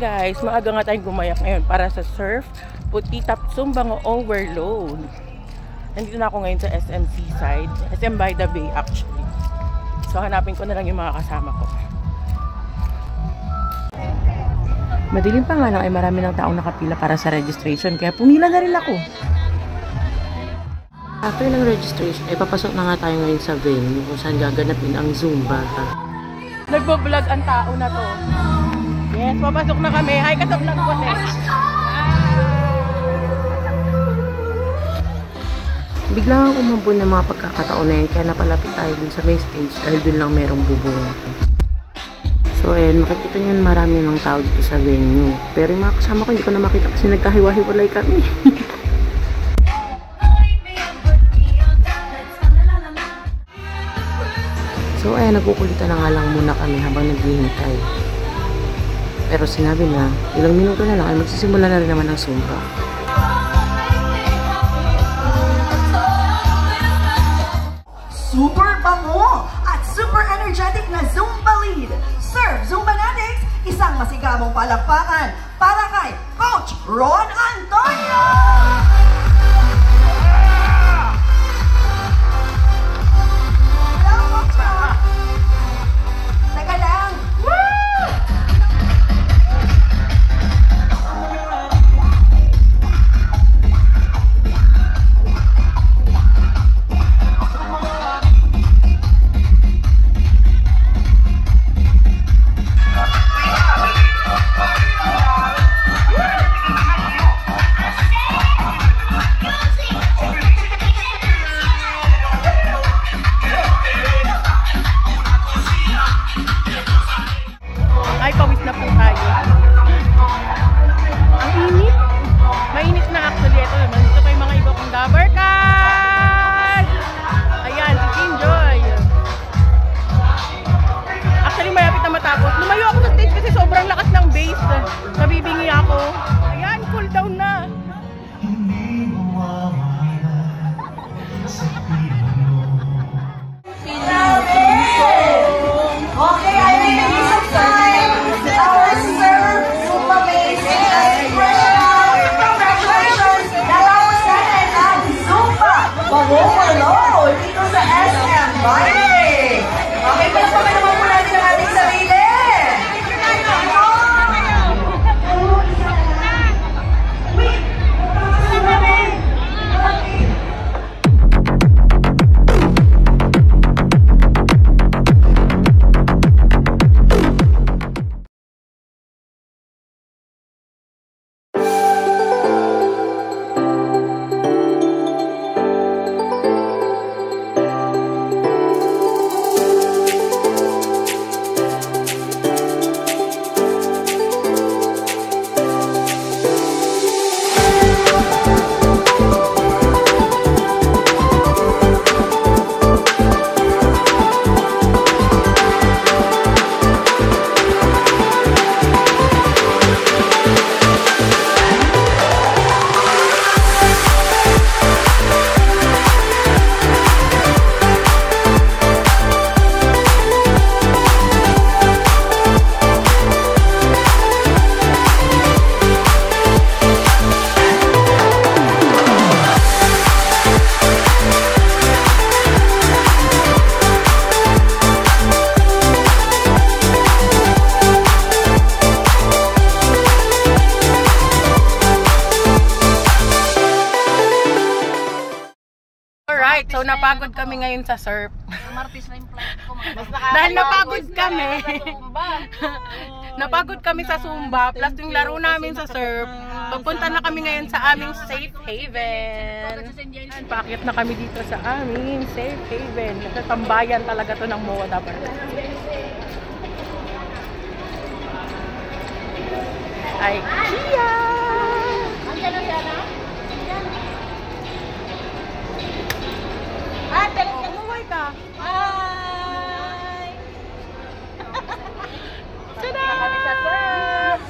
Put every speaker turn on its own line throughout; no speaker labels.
guys, maaga nga tayong gumayak ngayon para sa surf, puti tap Zumba overload. Nandito na ako ngayon sa SMC side, SM by the Bay actually. So hanapin ko na lang yung mga kasama ko. Madilim pa nga lang ay marami ng taong nakapila para sa registration, kaya pumila na rin ako. After ng registration, ay papasok na nga tayo ngayon sa venue kung saan gaganapin ang Zumba. Nagbo-vlog ang tao na to. Yes, papasok na kami. Hi ka sa vlog ko, eh. Biglang umambon ng mga pagkakataon na yan, kaya napalapit tayo dun sa main stage dahil dun lang merong bubong. So, ayun, makikita nyo marami ng tao dito sa venue. Pero yung mga kasama ko, hindi ko na makita kasi nagkahiwa-hiwalay kami. So, ayun, nagkukulitan na nga lang muna kami habang naghihintay. Pero sinabi na, ilang minuto na lang ay magsisimula na rin naman ang Zumba.
Super bango at super energetic na Zumba lead. Serve Zumbanatics, isang masigamong palakpakan para kay Coach Ron Antonio! Teka lang!
So napagod kami ngayon sa surf. Dahil napagod kami. Napagod kami sa Zumba plus yung laro namin sa surf. Papunta na kami ngayon sa aming safe haven. Paakyat na kami dito sa aming safe haven. Natatambayan talaga to ng MOA dapat. Ay, Kia! Andiyan na siya na? Ate, umuwi ka. Hi! Tada! Kami sa surf!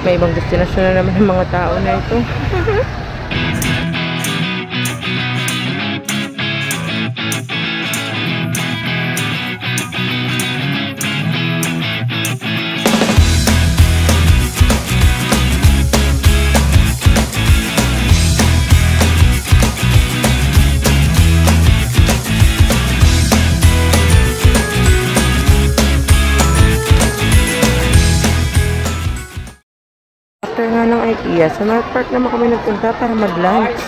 May ibang destinasyon na naman ng mga tao na ito. After nga ng IKEA, sa North Park naman kami nagpunta para mag-lunch.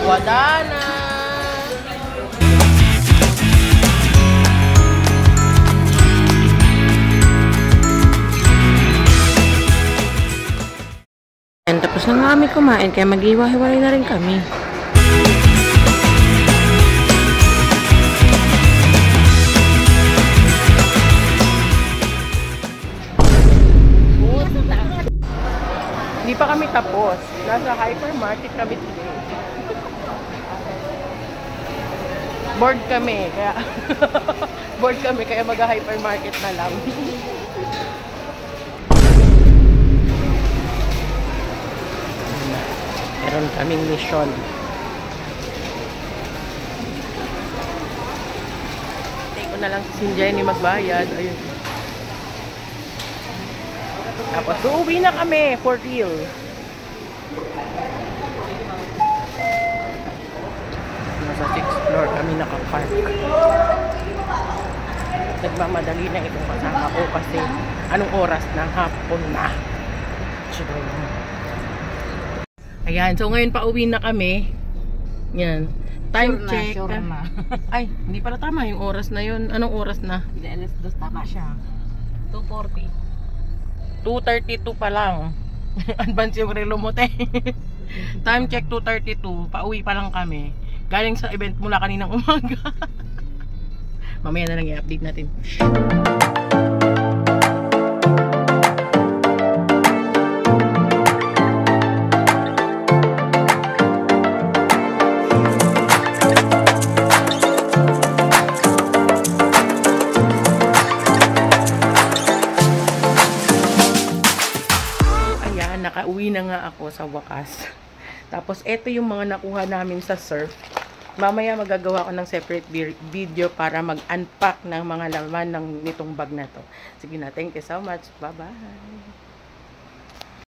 Wala na! And tapos na nga kami kumain, kaya mag-iwa-hiwalay na rin kami. Hindi pa kami tapos. Nasa hypermarket kami today. Bored kami, kaya bored kami, kaya mag-hypermarket na lang. Meron kaming mission. Take ko na lang si Jenny magbayad. Ayun. Tapos uuwi na kami for real. Nasa 6th floor kami nakapark. Nagmamadali na itong kasama ko kasi anong oras na? Hapon na. Ayan, so ngayon pauwi na kami. Yan. Time check.
Sure na.
Ay, hindi pala tama yung oras na yun. Anong oras na?
Hindi, alas 2 tama siya. 2:40.
2:32 pa lang. Advance yung relo mo, te. Time check 2:32. Pauwi pa lang kami. Galing sa event mula kaninang umaga. Mamaya na lang i-update natin. Nakauwi na nga ako sa wakas. Tapos, eto yung mga nakuha namin sa surf. Mamaya magagawa ko ng separate video para mag-unpack ng mga laman ng nitong bag na to. Sige na, thank you so much. Bye-bye!